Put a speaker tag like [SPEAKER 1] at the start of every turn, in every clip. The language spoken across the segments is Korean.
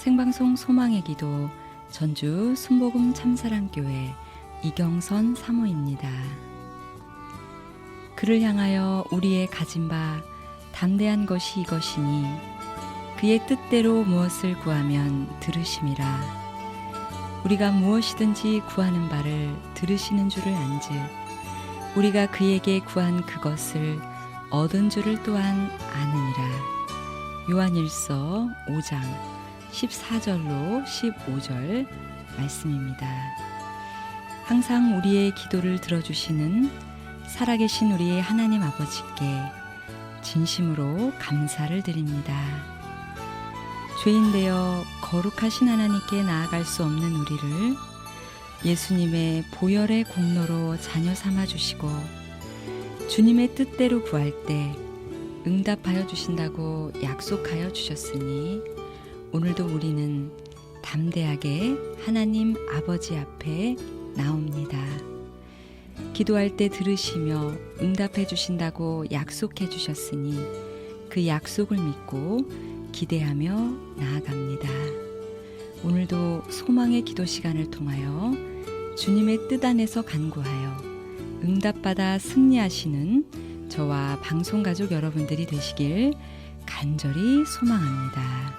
[SPEAKER 1] 생방송 소망의 기도 전주 순복음 참사랑교회 이경선 사모입니다. 그를 향하여 우리의 가진 바 담대한 것이 이것이니 그의 뜻대로 무엇을 구하면 들으심이라. 우리가 무엇이든지 구하는 바를 들으시는 줄을 안즉 우리가 그에게 구한 그것을 얻은 줄을 또한 아느니라. 요한일서 5장 14절로 15절 말씀입니다. 항상 우리의 기도를 들어주시는 살아계신 우리의 하나님 아버지께 진심으로 감사를 드립니다. 죄인 되어 거룩하신 하나님께 나아갈 수 없는 우리를 예수님의 보혈의 공로로 자녀 삼아 주시고 주님의 뜻대로 구할 때 응답하여 주신다고 약속하여 주셨으니 오늘도 우리는 담대하게 하나님 아버지 앞에 나옵니다. 기도할 때 들으시며 응답해 주신다고 약속해 주셨으니 그 약속을 믿고 기대하며 나아갑니다. 오늘도 소망의 기도 시간을 통하여 주님의 뜻 안에서 간구하여 응답받아 승리하시는 저와 방송가족 여러분들이 되시길 간절히 소망합니다.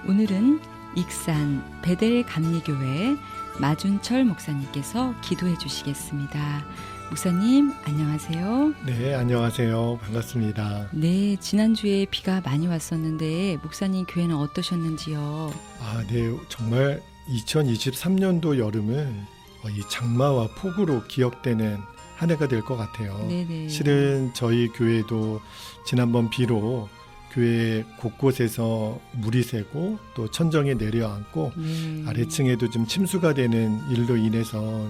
[SPEAKER 1] 오늘은 익산 베델 감리교회 마준철 목사님께서 기도해 주시겠습니다. 목사님 안녕하세요.
[SPEAKER 2] 네, 안녕하세요. 반갑습니다.
[SPEAKER 1] 네, 지난주에 비가 많이 왔었는데 목사님 교회는 어떠셨는지요?
[SPEAKER 2] 네, 정말 2023년도 여름은 이 장마와 폭우로 기억되는 한 해가 될 것 같아요.
[SPEAKER 1] 네네.
[SPEAKER 2] 실은 저희 교회도 지난번 비로 교회 곳곳에서 물이 새고 또 천정에 내려앉고 아래층에도 좀 침수가 되는 일로 인해서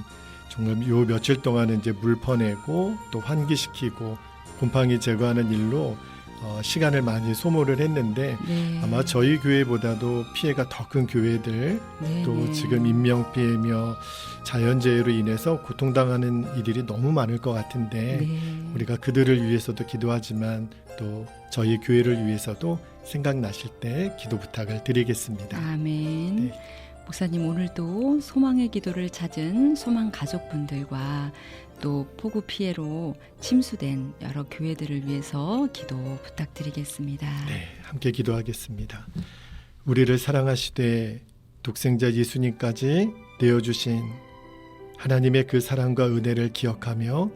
[SPEAKER 2] 정말 요 며칠 동안은 이제 물 퍼내고 또 환기시키고 곰팡이 제거하는 일로 시간을 많이 소모를 했는데 아마 저희 교회보다도 피해가 더 큰 교회들 또 지금 인명피해며 자연재해로 인해서 고통당하는 이들이 너무 많을 것 같은데 우리가 그들을 위해서도 기도하지만 또 저희 교회를 위해서도 생각나실 때 기도 부탁을 드리겠습니다.
[SPEAKER 1] 아멘.
[SPEAKER 2] 네.
[SPEAKER 1] 목사님 오늘도 소망의 기도를 찾은 소망 가족분들과 또 폭우 피해로 침수된 여러 교회들을 위해서 기도 부탁드리겠습니다.
[SPEAKER 2] 네, 함께 기도하겠습니다. 우리를 사랑하시되 독생자 예수님까지 내어주신 하나님의 그 사랑과 은혜를 기억하며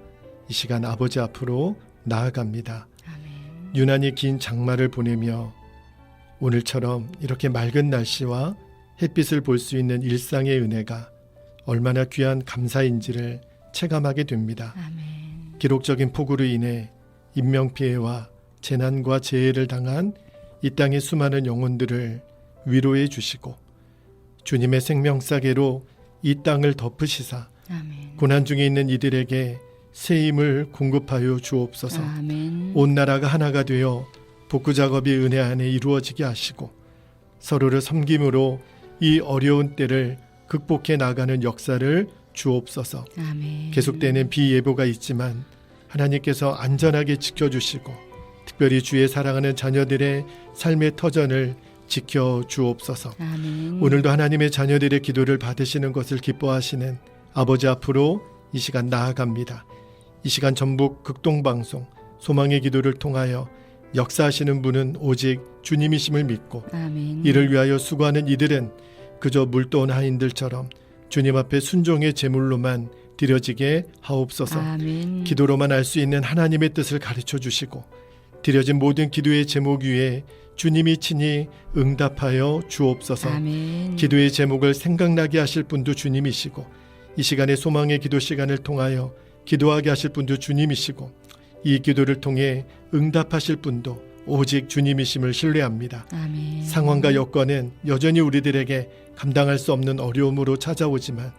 [SPEAKER 2] 이 시간 아버지 앞으로 나아갑니다.
[SPEAKER 1] 아멘.
[SPEAKER 2] 유난히 긴 장마를 보내며 오늘처럼 이렇게 맑은 날씨와 햇빛을 볼 수 있는 일상의 은혜가 얼마나 귀한 감사인지를 체감하게 됩니다.
[SPEAKER 1] 아멘.
[SPEAKER 2] 기록적인 폭우로 인해 인명피해와 재난과 재해를 당한 이 땅의 수많은 영혼들을 위로해 주시고 주님의 생명사계로 이 땅을 덮으시사
[SPEAKER 1] 아멘.
[SPEAKER 2] 고난 중에 있는 이들에게 새 힘을 공급하여 주옵소서.
[SPEAKER 1] 아멘.
[SPEAKER 2] 온 나라가 하나가 되어 복구 작업이 은혜 안에 이루어지게 하시고 서로를 섬김으로 이 어려운 때를 극복해 나가는 역사를 주옵소서.
[SPEAKER 1] 아멘.
[SPEAKER 2] 계속되는 비예보가 있지만 하나님께서 안전하게 지켜주시고 특별히 주의 사랑하는 자녀들의 삶의 터전을 지켜주옵소서.
[SPEAKER 1] 아멘.
[SPEAKER 2] 오늘도 하나님의 자녀들의 기도를 받으시는 것을 기뻐하시는 아버지 앞으로 이 시간 나아갑니다. 이 시간 전북 극동방송 소망의 기도를 통하여 역사하시는 분은 오직 주님이심을 믿고
[SPEAKER 1] 아멘.
[SPEAKER 2] 이를 위하여 수고하는 이들은 그저 물도온 하인들처럼 주님 앞에 순종의 제물로만 드려지게 하옵소서.
[SPEAKER 1] 아멘.
[SPEAKER 2] 기도로만 알 수 있는 하나님의 뜻을 가르쳐 주시고 드려진 모든 기도의 제목 위에 주님이 친히 응답하여 주옵소서.
[SPEAKER 1] 아멘.
[SPEAKER 2] 기도의 제목을 생각나게 하실 분도 주님이시고 이 시간에 소망의 기도 시간을 통하여 기도하게 하실 분도 주님이시고 이 기도를 통해 응답하실 분도 오직 주님이심을 신뢰합니다.
[SPEAKER 1] 아멘.
[SPEAKER 2] 상황과 여건은 여전히 우리들에게 감당할 수 없는 어려움으로 찾아오지만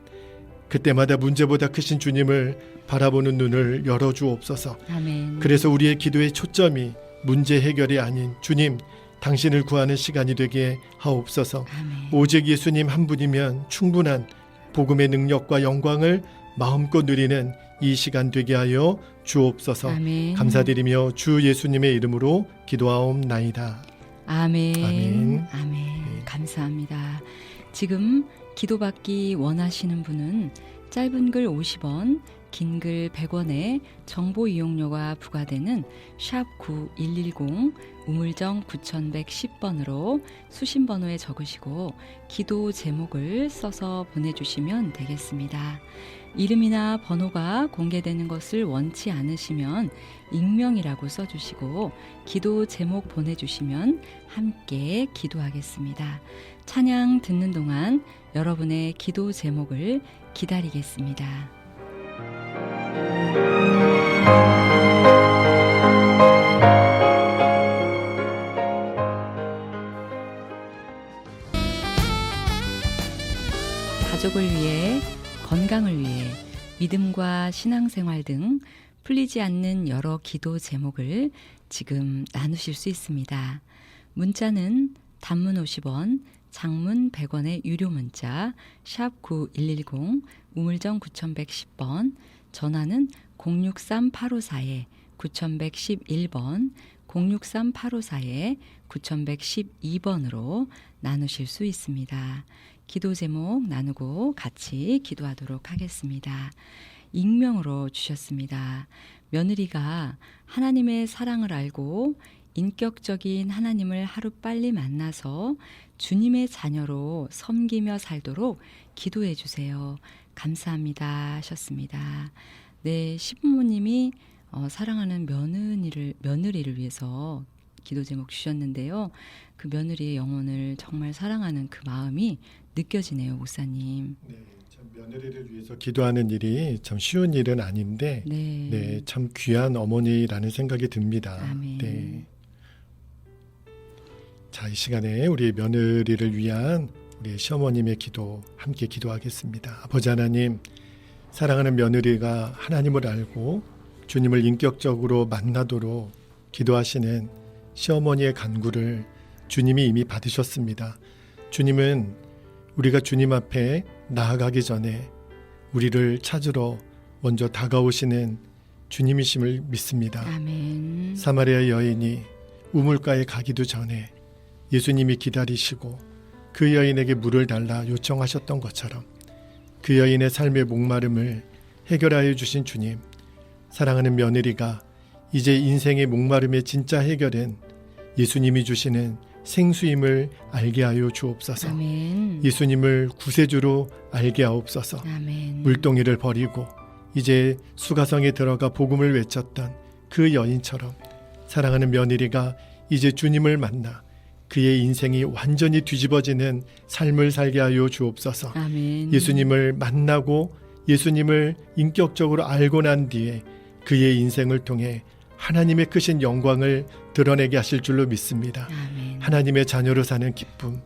[SPEAKER 2] 그때마다 문제보다 크신 주님을 바라보는 눈을 열어주옵소서.
[SPEAKER 1] 아멘.
[SPEAKER 2] 그래서 우리의 기도의 초점이 문제 해결이 아닌 주님 당신을 구하는 시간이 되게 하옵소서.
[SPEAKER 1] 아멘.
[SPEAKER 2] 오직 예수님 한 분이면 충분한 복음의 능력과 영광을 마음껏 누리는 이 시간 되게 하여 주옵소서.
[SPEAKER 1] 아멘.
[SPEAKER 2] 감사드리며 주 예수님의 이름으로 기도하옵나이다.
[SPEAKER 1] 아멘.
[SPEAKER 2] 아멘.
[SPEAKER 1] 아멘. 감사합니다. 감사합니다. 지금 기도받기 원하시는 분은 짧은 글 50원, 긴 글 100원에 정보 이용료가 부과되는 샵 9110 우물정 9110번으로 수신 번호에 적으시고 기도 제목을 써서 보내주시면 되겠습니다. 이름이나 번호가 공개되는 것을 원치 않으시면 익명이라고 써주시고 기도 제목 보내주시면 함께 기도하겠습니다. 찬양 듣는 동안 여러분의 기도 제목을 기다리겠습니다. 가족을 위해, 건강을 위해, 믿음과 신앙생활 등 풀리지 않는 여러 기도 제목을 지금 나누실 수 있습니다. 문자는 단문 50원, 장문 100원의 유료 문자 샵 9110 우물정 9110번, 전화는 063-854-9111번 063-854-9112번으로 나누실 수 있습니다. 기도 제목 나누고 같이 기도하도록 하겠습니다. 익명으로 주셨습니다. 며느리가 하나님의 사랑을 알고 인격적인 하나님을 하루빨리 만나서 주님의 자녀로 섬기며 살도록 기도해 주세요. 감사합니다 하셨습니다. 네, 시부모님이 사랑하는 며느리를 위해서 기도 제목 주셨는데요. 그 며느리의 영혼을 정말 사랑하는 그 마음이 느껴지네요, 목사님.
[SPEAKER 2] 네, 참 며느리를 위해서 기도하는 일이 참 쉬운 일은 아닌데,
[SPEAKER 1] 네,
[SPEAKER 2] 참 귀한 어머니라는 생각이 듭니다.
[SPEAKER 1] 아멘.
[SPEAKER 2] 네. 자, 이 시간에 우리 며느리를 위한 우리 시어머님의 기도 함께 기도하겠습니다. 아버지 하나님, 사랑하는 며느리가 하나님을 알고 주님을 인격적으로 만나도록 기도하시는 시어머니의 간구를 주님이 이미 받으셨습니다. 주님은 우리가 주님 앞에 나아가기 전에 우리를 찾으러 먼저 다가오시는 주님이심을 믿습니다.
[SPEAKER 1] 아멘.
[SPEAKER 2] 사마리아 여인이 우물가에 가기도 전에 예수님이 기다리시고 그 여인에게 물을 달라 요청하셨던 것처럼 그 여인의 삶의 목마름을 해결하여 주신 주님, 사랑하는 며느리가 이제 인생의 목마름의 진짜 해결은 예수님이 주시는 생수임을 알게 하여 주옵소서.
[SPEAKER 1] 아멘.
[SPEAKER 2] 예수님을 구세주로 알게 하옵소서.
[SPEAKER 1] 아멘.
[SPEAKER 2] 물동이를 버리고 이제 수가성에 들어가 복음을 외쳤던 그 여인처럼 사랑하는 며느리가 이제 주님을 만나 그의 인생이 완전히 뒤집어지는 삶을 살게 하여 주옵소서.
[SPEAKER 1] 아멘.
[SPEAKER 2] 예수님을 만나고 예수님을 인격적으로 알고 난 뒤에 그의 인생을 통해 하나님의 크신 영광을 드러내게 하실 줄로 믿습니다.
[SPEAKER 1] 아멘.
[SPEAKER 2] 하나님의 자녀로 사는 기쁨,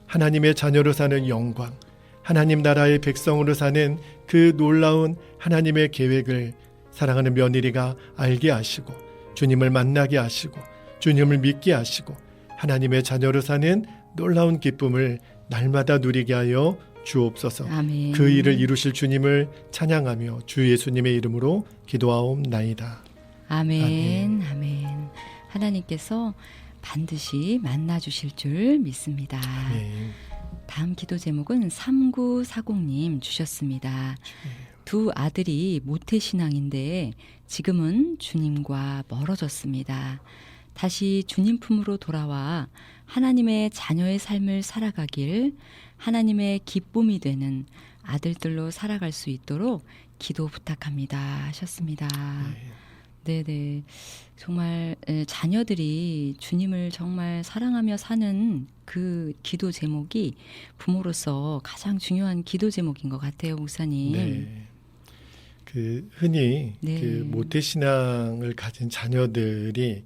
[SPEAKER 2] 하나님의 자녀로 사는 영광, 하나님 나라의 백성으로 사는 그 놀라운 하나님의 계획을 사랑하는 며느리가 알게 하시고 주님을 만나게 하시고 주님을 믿게 하시고 하나님의 자녀로 사는 놀라운 기쁨을 날마다 누리게 하여 주옵소서.
[SPEAKER 1] 아멘.
[SPEAKER 2] 그 일을 이루실 주님을 찬양하며 주 예수님의 이름으로 기도하옵나이다.
[SPEAKER 1] 아멘. 아멘. 하나님께서 반드시 만나주실 줄 믿습니다.
[SPEAKER 2] 아멘.
[SPEAKER 1] 다음 기도 제목은 3940님 주셨습니다. 두 아들이 모태신앙인데 지금은 주님과 멀어졌습니다. 다시 주님 품으로 돌아와 하나님의 자녀의 삶을 살아가길, 하나님의 기쁨이 되는 아들들로 살아갈 수 있도록 기도 부탁합니다 하셨습니다. 네네. 정말 자녀들이 주님을 정말 사랑하며 사는 그 기도 제목이 부모로서 가장 중요한 기도 제목인 것 같아요, 목사님.
[SPEAKER 2] 네. 그 흔히
[SPEAKER 1] 네.
[SPEAKER 2] 그 모태신앙을 가진 자녀들이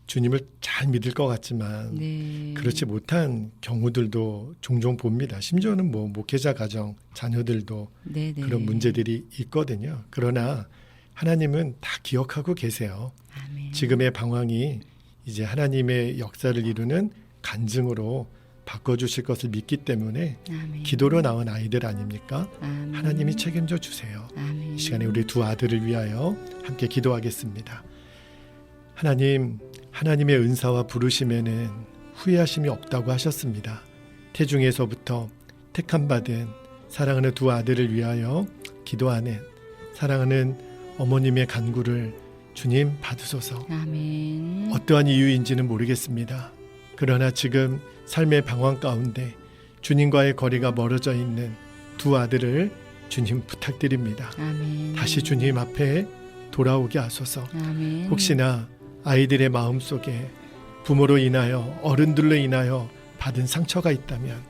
[SPEAKER 2] 주님을 잘 믿을 것 같지만
[SPEAKER 1] 네.
[SPEAKER 2] 그렇지 못한 경우들도 종종 봅니다. 심지어는 뭐 목회자 가정 자녀들도
[SPEAKER 1] 네네.
[SPEAKER 2] 그런 문제들이 있거든요. 그러나 하나님은 다 기억하고 계세요.
[SPEAKER 1] 아멘.
[SPEAKER 2] 지금의 방황이 이제 하나님의 역사를 이루는 간증으로 바꿔주실 것을 믿기 때문에
[SPEAKER 1] 아멘.
[SPEAKER 2] 기도로 낳은 아이들 아닙니까?
[SPEAKER 1] 아멘.
[SPEAKER 2] 하나님이 책임져 주세요.
[SPEAKER 1] 아멘.
[SPEAKER 2] 이 시간에 우리 두 아들을 위하여 함께 기도하겠습니다. 하나님, 하나님의 은사와 부르심에는 후회하심이 없다고 하셨습니다. 태중에서부터 택함받은 사랑하는 두 아들을 위하여 기도하는 사랑하는 어머님의 간구를 주님 받으소서.
[SPEAKER 1] 아멘.
[SPEAKER 2] 어떠한 이유인지는 모르겠습니다. 그러나 지금 삶의 방황 가운데 주님과의 거리가 멀어져 있는 두 아들을 주님 부탁드립니다.
[SPEAKER 1] 아멘.
[SPEAKER 2] 다시 주님 앞에 돌아오게 하소서.
[SPEAKER 1] 아멘.
[SPEAKER 2] 혹시나 아이들의 마음속에 부모로 인하여 어른들로 인하여 받은 상처가 있다면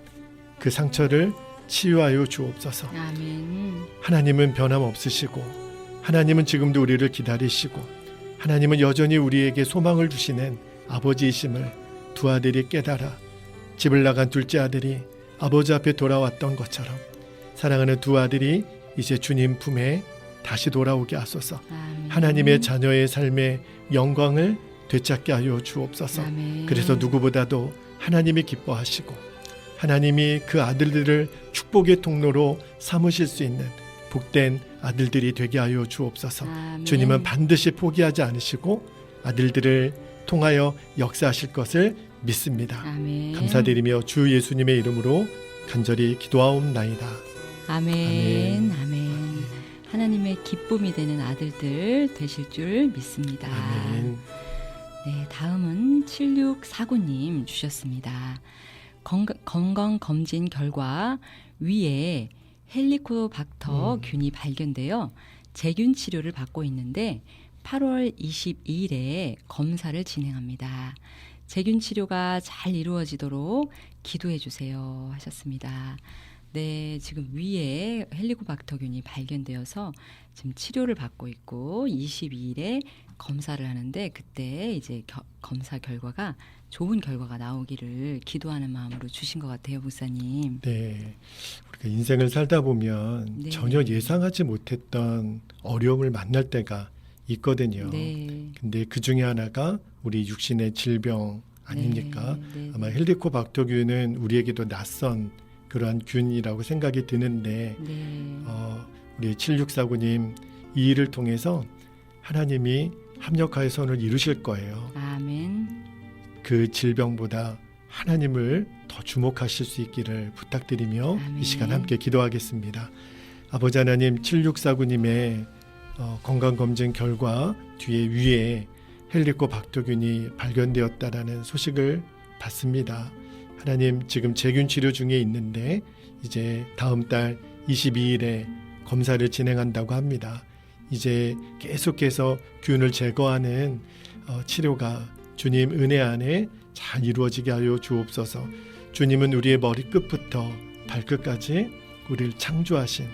[SPEAKER 2] 그 상처를 치유하여 주옵소서.
[SPEAKER 1] 아멘.
[SPEAKER 2] 하나님은 변함없으시고 하나님은 지금도 우리를 기다리시고 하나님은 여전히 우리에게 소망을 주시는 아버지이심을 두 아들이 깨달아 집을 나간 둘째 아들이 아버지 앞에 돌아왔던 것처럼 사랑하는 두 아들이 이제 주님 품에 다시 돌아오게 하소서.
[SPEAKER 1] 아멘.
[SPEAKER 2] 하나님의 자녀의 삶의 영광을 되찾게 하여 주옵소서.
[SPEAKER 1] 아멘.
[SPEAKER 2] 그래서 누구보다도 하나님이 기뻐하시고 하나님이 그 아들들을 축복의 통로로 삼으실 수 있는 복된 아들들이 되게 하여 주옵소서.
[SPEAKER 1] 아멘.
[SPEAKER 2] 주님은 반드시 포기하지 않으시고 아들들을 통하여 역사하실 것을 믿습니다.
[SPEAKER 1] 아멘.
[SPEAKER 2] 감사드리며 주 예수님의 이름으로 간절히 기도하옵나이다.
[SPEAKER 1] 아멘.
[SPEAKER 2] 아멘.
[SPEAKER 1] 아멘. 하나님의 기쁨이 되는 아들들 되실 줄 믿습니다.
[SPEAKER 2] 아멘.
[SPEAKER 1] 네, 다음은 7649님 주셨습니다. 건강검진 결과 위에 헬리코박터 균이 발견되어 제균 치료를 받고 있는데 8월 22일에 검사를 진행합니다. 제균 치료가 잘 이루어지도록 기도해 주세요 하셨습니다. 네, 지금 위에 헬리코박터균이 발견되어서 지금 치료를 받고 있고 22일에 검사를 하는데 그때 이제 검사 결과가 좋은 결과가 나오기를 기도하는 마음으로 주신 것 같아요, 목사님.
[SPEAKER 2] 네, 우리가 인생을 살다 보면
[SPEAKER 1] 네.
[SPEAKER 2] 전혀 예상하지 못했던 어려움을 만날 때가 있거든요.
[SPEAKER 1] 네.
[SPEAKER 2] 근데 그 중에 하나가 우리 육신의 질병 아닙니까?
[SPEAKER 1] 네.
[SPEAKER 2] 아마 헬리코박터균은 우리에게도 낯선 그러한 균이라고 생각이 드는데
[SPEAKER 1] 네.
[SPEAKER 2] 우리 7649님 이 일을 통해서 하나님이 합력하여 선을 이루실 거예요.
[SPEAKER 1] 아멘.
[SPEAKER 2] 그 질병보다 하나님을 더 주목하실 수 있기를 부탁드리며
[SPEAKER 1] 아멘.
[SPEAKER 2] 이 시간 함께 기도하겠습니다. 아버지 하나님 7649님의 건강검진 결과 뒤에 위에 헬리코박터균이 발견되었다라는 소식을 받습니다. 하나님 지금 제균 치료 중에 있는데 이제 다음 달 22일에 검사를 진행한다고 합니다. 이제 계속해서 균을 제거하는 치료가 주님 은혜 안에 잘 이루어지게 하여 주옵소서. 주님은 우리의 머리끝부터 발끝까지 우리를 창조하신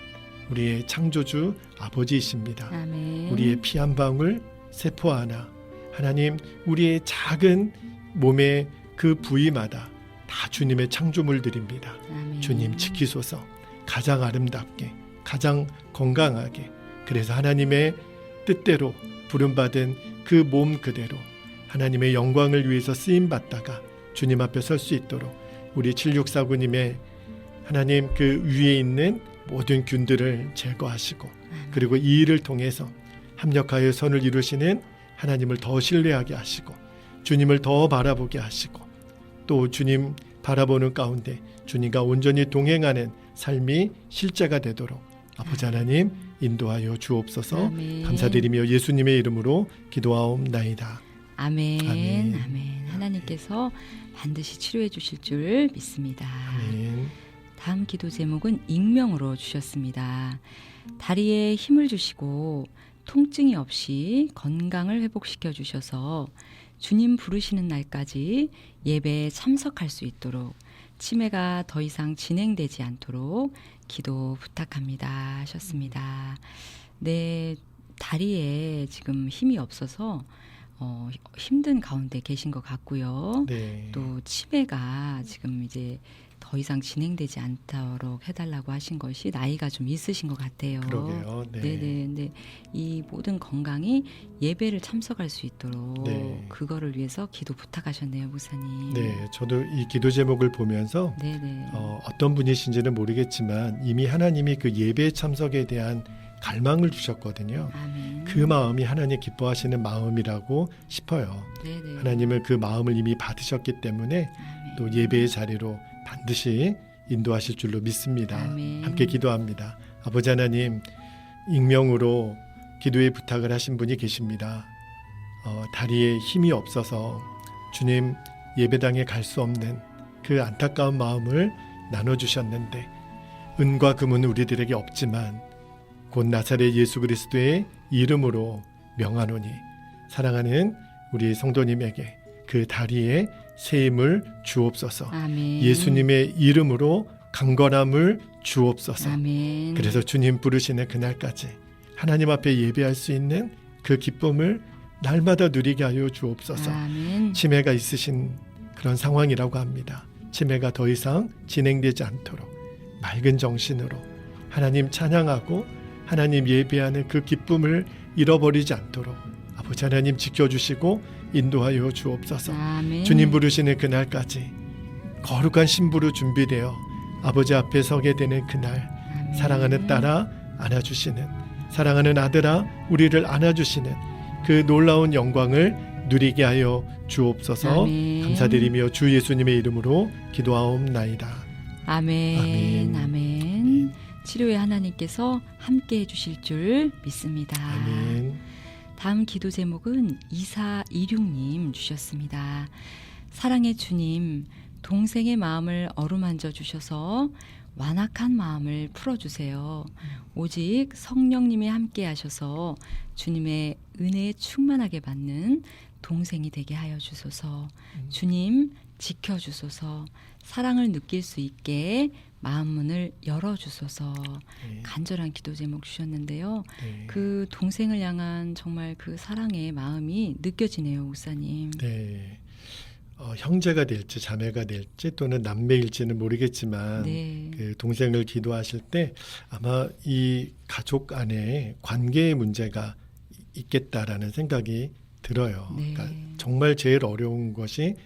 [SPEAKER 2] 우리의 창조주 아버지이십니다.
[SPEAKER 1] 아멘.
[SPEAKER 2] 우리의 피 한 방울, 세포 하나, 하나님 우리의 작은 몸의 그 부위마다 다 주님의 창조물들입니다.
[SPEAKER 1] 아멘.
[SPEAKER 2] 주님 지키소서. 가장 아름답게, 가장 건강하게, 그래서 하나님의 뜻대로 부름받은 그 몸 그대로 하나님의 영광을 위해서 쓰임받다가 주님 앞에 설 수 있도록 우리 7649님의 하나님 그 위에 있는 모든 균들을 제거하시고 그리고 이 일을 통해서 합력하여 선을 이루시는 하나님을 더 신뢰하게 하시고 주님을 더 바라보게 하시고 또 주님 바라보는 가운데 주님과 온전히 동행하는 삶이 실제가 되도록 아버지 하나님 인도하여 주옵소서.
[SPEAKER 1] 아멘.
[SPEAKER 2] 감사드리며 예수님의 이름으로 기도하옵나이다.
[SPEAKER 1] 아멘.
[SPEAKER 2] 아멘.
[SPEAKER 1] 아멘. 하나님께서 반드시 치료해 주실 줄 믿습니다.
[SPEAKER 2] 아멘.
[SPEAKER 1] 다음 기도 제목은 익명으로 주셨습니다. 다리에 힘을 주시고 통증이 없이 건강을 회복시켜 주셔서 주님 부르시는 날까지 예배에 참석할 수 있도록 치매가 더 이상 진행되지 않도록 기도 부탁합니다 하셨습니다. 네, 다리에 지금 힘이 없어서 힘든 가운데 계신 것 같고요.
[SPEAKER 2] 네.
[SPEAKER 1] 또 치매가 지금 이제 더 이상 진행되지 않도록 해달라고 하신 것이 나이가 좀 있으신 것 같아요.
[SPEAKER 2] 그러게요. 네.
[SPEAKER 1] 네네. 네. 이 모든 건강이 예배를 참석할 수 있도록
[SPEAKER 2] 네.
[SPEAKER 1] 그거를 위해서 기도 부탁하셨네요, 목사님.
[SPEAKER 2] 네, 저도 이 기도 제목을 보면서
[SPEAKER 1] 네네.
[SPEAKER 2] 어떤 분이신지는 모르겠지만 이미 하나님이 그 예배 참석에 대한 갈망을 주셨거든요.
[SPEAKER 1] 아멘.
[SPEAKER 2] 그 마음이 하나님 기뻐하시는 마음이라고 싶어요.
[SPEAKER 1] 네네.
[SPEAKER 2] 하나님은 그 마음을 이미 받으셨기 때문에
[SPEAKER 1] 아멘.
[SPEAKER 2] 또 예배의 자리로 반드시 인도하실 줄로 믿습니다.
[SPEAKER 1] 아멘.
[SPEAKER 2] 함께 기도합니다. 아버지 하나님, 익명으로 기도의 부탁을 하신 분이 계십니다. 다리에 힘이 없어서 주님 예배당에 갈 수 없는 그 안타까운 마음을 나눠주셨는데, 은과 금은 우리들에게 없지만 곧 나사렛 예수 그리스도의 이름으로 명하노니 사랑하는 우리 성도님에게 그 다리에 새 힘을 주옵소서.
[SPEAKER 1] 아멘.
[SPEAKER 2] 예수님의 이름으로 강건함을 주옵소서.
[SPEAKER 1] 아멘.
[SPEAKER 2] 그래서 주님 부르시는 그날까지 하나님 앞에 예배할 수 있는 그 기쁨을 날마다 누리게 하여 주옵소서.
[SPEAKER 1] 아멘.
[SPEAKER 2] 치매가 있으신 그런 상황이라고 합니다. 치매가 더 이상 진행되지 않도록 맑은 정신으로 하나님 찬양하고 하나님 예배하는 그 기쁨을 잃어버리지 않도록 아버지 하나님 지켜주시고 인도하여 주옵소서.
[SPEAKER 1] 아멘.
[SPEAKER 2] 주님 부르시는 그날까지 거룩한 신부로 준비되어 아버지 앞에 서게 되는 그날,
[SPEAKER 1] 아멘.
[SPEAKER 2] 사랑하는 딸아 안아주시는, 사랑하는 아들아 우리를 안아주시는 그 놀라운 영광을 누리게 하여 주옵소서.
[SPEAKER 1] 아멘.
[SPEAKER 2] 감사드리며 주 예수님의 이름으로 기도하옵나이다.
[SPEAKER 1] 아멘.
[SPEAKER 2] 아멘.
[SPEAKER 1] 아멘. 치료의 하나님께서 함께 해주실 줄 믿습니다.
[SPEAKER 2] 아멘.
[SPEAKER 1] 다음 기도 제목은 2426님 주셨습니다. 사랑의 주님, 동생의 마음을 어루만져 주셔서 완악한 마음을 풀어주세요. 오직 성령님이 함께 하셔서 주님의 은혜에 충만하게 받는 동생이 되게 하여 주소서. 주님 지켜주소서. 사랑을 느낄 수 있게 마음 문을 열어주소서.
[SPEAKER 2] 네.
[SPEAKER 1] 간절한 기도 제목 주셨는데요.
[SPEAKER 2] 네.
[SPEAKER 1] 그 동생을 향한 정말 그 사랑의 마음이 느껴지네요, 목사님.
[SPEAKER 2] 네. 형제가 될지 자매가 될지 또는 남매일지는 모르겠지만
[SPEAKER 1] 네.
[SPEAKER 2] 그 동생을 기도하실 때 아마 이 가족 안에 관계의 문제가 있겠다라는 생각이 들어요.
[SPEAKER 1] 네.
[SPEAKER 2] 그러니까 정말 제일 어려운 것이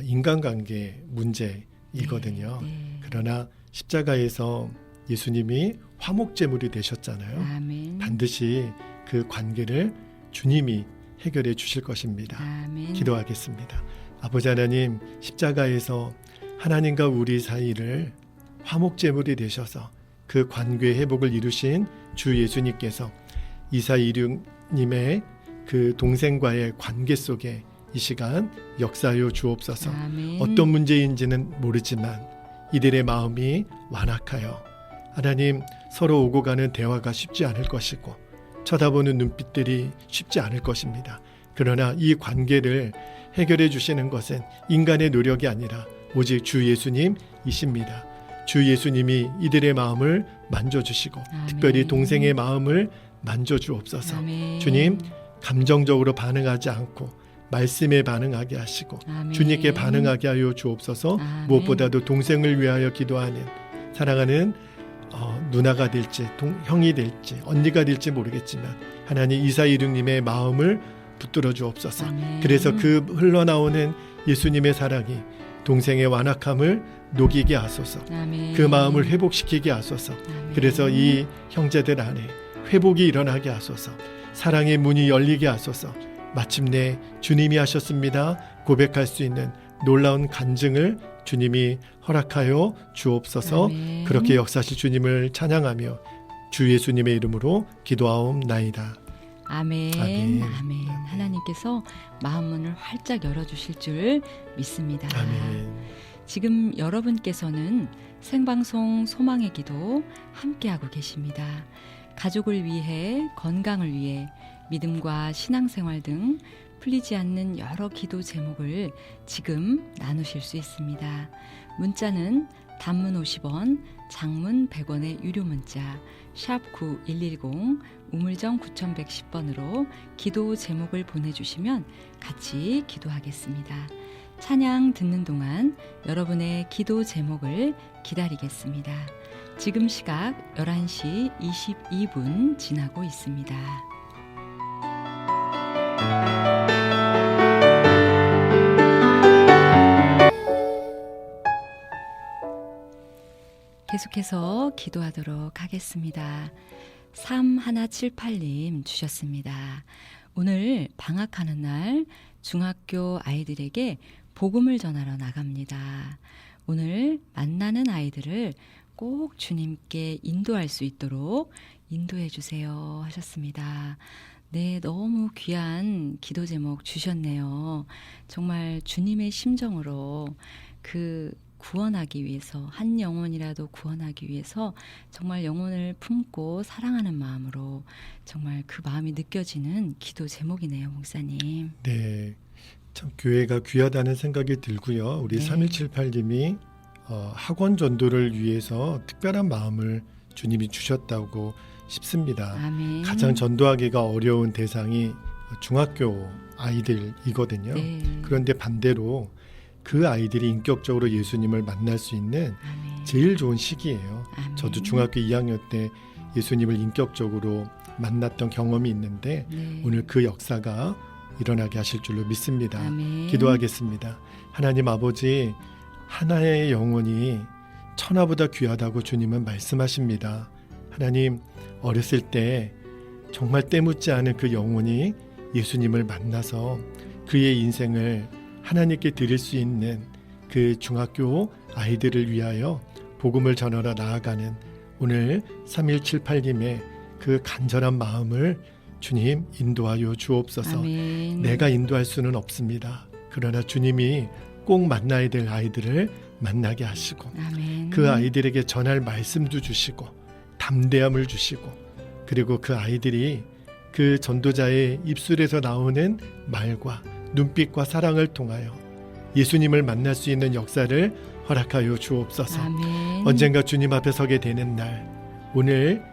[SPEAKER 2] 인간관계 문제이거든요.
[SPEAKER 1] 네.
[SPEAKER 2] 그러나 십자가에서 예수님이 화목제물이 되셨잖아요.
[SPEAKER 1] 아멘.
[SPEAKER 2] 반드시 그 관계를 주님이 해결해 주실 것입니다.
[SPEAKER 1] 아멘.
[SPEAKER 2] 기도하겠습니다. 아버지 하나님, 십자가에서 하나님과 우리 사이를 화목제물이 되셔서 그 관계 회복을 이루신 주 예수님께서 2426님의 그 동생과의 관계 속에 이 시간 역사하여 주옵소서.
[SPEAKER 1] 아멘.
[SPEAKER 2] 어떤 문제인지는 모르지만 이들의 마음이 완악하여 하나님 서로 오고 가는 대화가 쉽지 않을 것이고 쳐다보는 눈빛들이 쉽지 않을 것입니다. 그러나 이 관계를 해결해 주시는 것은 인간의 노력이 아니라 오직 주 예수님이십니다. 주 예수님이 이들의 마음을 만져주시고
[SPEAKER 1] 아멘.
[SPEAKER 2] 특별히 동생의 마음을 만져주옵소서.
[SPEAKER 1] 아멘.
[SPEAKER 2] 주님, 감정적으로 반응하지 않고 말씀에 반응하게 하시고
[SPEAKER 1] 아멘.
[SPEAKER 2] 주님께 반응하게 하여 주옵소서.
[SPEAKER 1] 아멘.
[SPEAKER 2] 무엇보다도 동생을 위하여 기도하는 사랑하는 누나가 될지 형이 될지 언니가 될지 모르겠지만 하나님 2426님의 마음을 붙들어 주옵소서.
[SPEAKER 1] 아멘.
[SPEAKER 2] 그래서 그 흘러나오는 예수님의 사랑이 동생의 완악함을 녹이게 하소서.
[SPEAKER 1] 아멘.
[SPEAKER 2] 그 마음을 회복시키게 하소서.
[SPEAKER 1] 아멘.
[SPEAKER 2] 그래서 이 형제들 안에 회복이 일어나게 하소서. 사랑의 문이 열리게 하소서. 마침내 주님이 하셨습니다 고백할 수 있는 놀라운 간증을 주님이 허락하여 주옵소서.
[SPEAKER 1] 아멘.
[SPEAKER 2] 그렇게 역사하실 주님을 찬양하며 주 예수님의 이름으로 기도하옵나이다.
[SPEAKER 1] 아멘.
[SPEAKER 2] 아멘.
[SPEAKER 1] 아멘. 하나님께서 마음 문을 활짝 열어주실 줄 믿습니다.
[SPEAKER 2] 아멘.
[SPEAKER 1] 지금 여러분께서는 생방송 소망의 기도 함께하고 계십니다. 가족을 위해, 건강을 위해, 믿음과 신앙생활 등 풀리지 않는 여러 기도 제목을 지금 나누실 수 있습니다. 문자는 단문 50원, 장문 100원의 유료 문자 샵 9110 우물정 9110번으로 기도 제목을 보내주시면 같이 기도하겠습니다. 찬양 듣는 동안 여러분의 기도 제목을 기다리겠습니다. 지금 시각 11시 22분 지나고 있습니다. 계속해서 기도하도록 하겠습니다. 3178님 주셨습니다. 오늘 방학하는 날 중학교 아이들에게 복음을 전하러 나갑니다. 오늘 만나는 아이들을 꼭 주님께 인도할 수 있도록 인도해 주세요 하셨습니다. 네, 너무 귀한 기도 제목 주셨네요. 정말 주님의 심정으로 그 구원하기 위해서, 한 영혼이라도 구원하기 위해서 정말 영혼을 품고 사랑하는 마음으로 정말 그 마음이 느껴지는 기도 제목이네요, 목사님.
[SPEAKER 2] 네, 참 교회가 귀하다는 생각이 들고요. 우리
[SPEAKER 1] 네.
[SPEAKER 2] 3178님이 학원 전도를 위해서 특별한 마음을 주님이 주셨다고 싶습니다.
[SPEAKER 1] 아멘.
[SPEAKER 2] 가장 전도하기가 어려운 대상이 중학교 아이들이거든요.
[SPEAKER 1] 네.
[SPEAKER 2] 그런데 반대로 그 아이들이 인격적으로 예수님을 만날 수 있는
[SPEAKER 1] 아멘.
[SPEAKER 2] 제일 좋은 시기예요.
[SPEAKER 1] 아멘.
[SPEAKER 2] 저도 중학교 2학년 때 예수님을 인격적으로 만났던 경험이 있는데
[SPEAKER 1] 네.
[SPEAKER 2] 오늘 그 역사가 일어나게 하실 줄로 믿습니다.
[SPEAKER 1] 아멘.
[SPEAKER 2] 기도하겠습니다. 하나님 아버지, 하나의 영혼이 천하보다 귀하다고 주님은 말씀하십니다. 하나님, 어렸을 때 정말 때묻지 않은 그 영혼이 예수님을 만나서 그의 인생을 하나님께 드릴 수 있는 그 중학교 아이들을 위하여 복음을 전하러 나아가는 오늘 3178님의 그 간절한 마음을 주님 인도하여 주옵소서.
[SPEAKER 1] 아멘.
[SPEAKER 2] 내가 인도할 수는 없습니다. 그러나 주님이 꼭 만나야 될 아이들을 만나게 하시고
[SPEAKER 1] 아멘.
[SPEAKER 2] 그 아이들에게 전할 말씀도 주시고 담대함을 주시고 그리고 그 아이들이 그 전도자의 입술에서 나오는 말과 눈빛과 사랑을 통하여 예수님을 만날 수 있는 역사를 허락하여 주옵소서.
[SPEAKER 1] 아멘.
[SPEAKER 2] 언젠가 주님 앞에 서게 되는 날, 오늘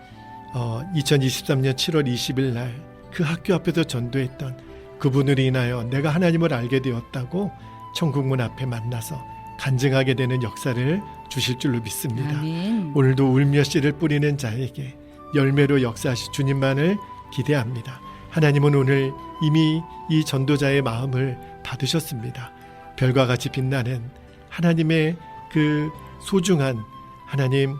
[SPEAKER 2] 2023년 7월 20일 날 그 학교 앞에서 전도했던 그분으로 인하여 내가 하나님을 알게 되었다고 천국문 앞에 만나서 간증하게 되는 역사를 주실 줄로 믿습니다.
[SPEAKER 1] 아멘.
[SPEAKER 2] 오늘도 울며 씨를 뿌리는 자에게 열매로 역사하실 주님만을 기대합니다. 하나님은 오늘 이미 이 전도자의 마음을 받으셨습니다. 별과 같이 빛나는 하나님의 그 소중한 하나님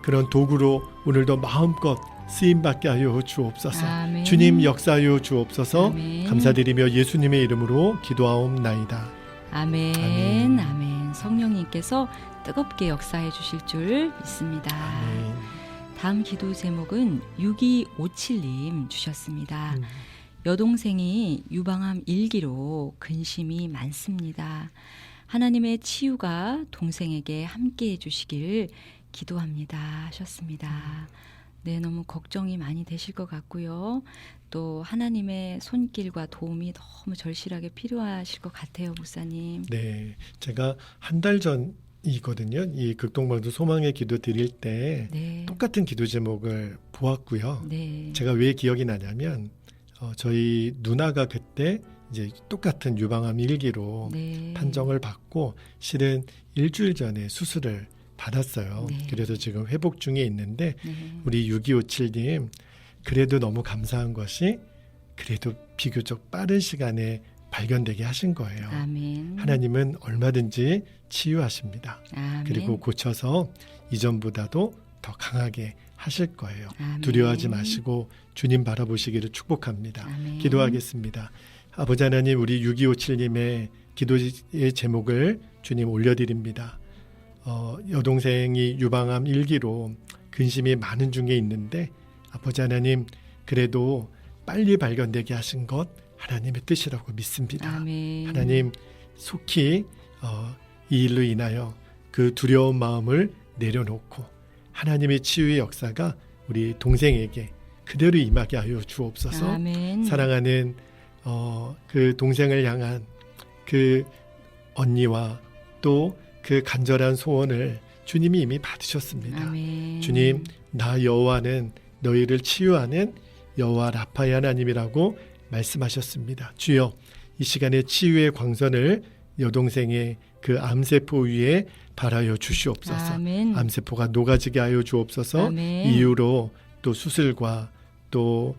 [SPEAKER 2] 그런 도구로 오늘도 마음껏 쓰임받게 하여 주옵소서.
[SPEAKER 1] 아멘.
[SPEAKER 2] 주님 역사하여 주옵소서.
[SPEAKER 1] 아멘.
[SPEAKER 2] 감사드리며 예수님의 이름으로 기도하옵나이다.
[SPEAKER 1] 아멘.
[SPEAKER 2] 아멘.
[SPEAKER 1] 아멘. 성령님께서 뜨겁게 역사해 주실 줄 믿습니다.
[SPEAKER 2] 아멘.
[SPEAKER 1] 다음 기도 제목은 6257님 주셨습니다.
[SPEAKER 2] 음.
[SPEAKER 1] 여동생이 유방암 1기로 근심이 많습니다. 하나님의 치유가 동생에게 함께해 주시길 기도합니다 하셨습니다. 네, 너무 걱정이 많이 되실 것 같고요. 또 하나님의 손길과 도움이 너무 절실하게 필요하실 것 같아요, 목사님.
[SPEAKER 2] 네, 제가 한 달 전이거든요. 이 극동방송 소망의 기도 드릴 때
[SPEAKER 1] 네.
[SPEAKER 2] 똑같은 기도 제목을 보았고요.
[SPEAKER 1] 네.
[SPEAKER 2] 제가 왜 기억이 나냐면 저희 누나가 그때 이제 똑같은 유방암 1기로
[SPEAKER 1] 네.
[SPEAKER 2] 판정을 받고 실은 일주일 전에 수술을 받았어요.
[SPEAKER 1] 네.
[SPEAKER 2] 그래서 지금 회복 중에 있는데
[SPEAKER 1] 네.
[SPEAKER 2] 우리 6257님 그래도 너무 감사한 것이 그래도 비교적 빠른 시간에 발견되게 하신 거예요.
[SPEAKER 1] 아멘.
[SPEAKER 2] 하나님은 얼마든지 치유하십니다.
[SPEAKER 1] 아멘.
[SPEAKER 2] 그리고 고쳐서 이전보다도 더 강하게 하실 거예요.
[SPEAKER 1] 아멘.
[SPEAKER 2] 두려워하지 마시고 주님 바라보시기를 축복합니다.
[SPEAKER 1] 아멘.
[SPEAKER 2] 기도하겠습니다. 아버지 하나님, 우리 6257님의 기도의 제목을 주님 올려드립니다. 여동생이 유방암 1기로 근심이 많은 중에 있는데 아버지 하나님, 그래도 빨리 발견되게 하신 것 하나님의 뜻이라고 믿습니다.
[SPEAKER 1] 아멘.
[SPEAKER 2] 하나님, 속히 이 일로 인하여 그 두려운 마음을 내려놓고 하나님의 치유의 역사가 우리 동생에게 그대로 임하게 하여 주옵소서.
[SPEAKER 1] 아멘.
[SPEAKER 2] 사랑하는 그 동생을 향한 그 언니와 또 그 간절한 소원을 주님이 이미 받으셨습니다.
[SPEAKER 1] 아멘.
[SPEAKER 2] 주님, 나 여호와는 너희를 치유하는 여호와 라파의 하나님이라고 말씀하셨습니다. 주여, 이 시간에 치유의 광선을 여동생의 그 암세포 위에 발하여 주시옵소서.
[SPEAKER 1] 아멘.
[SPEAKER 2] 암세포가 녹아지게 하여 주옵소서.
[SPEAKER 1] 아멘.
[SPEAKER 2] 이후로 또 수술과 또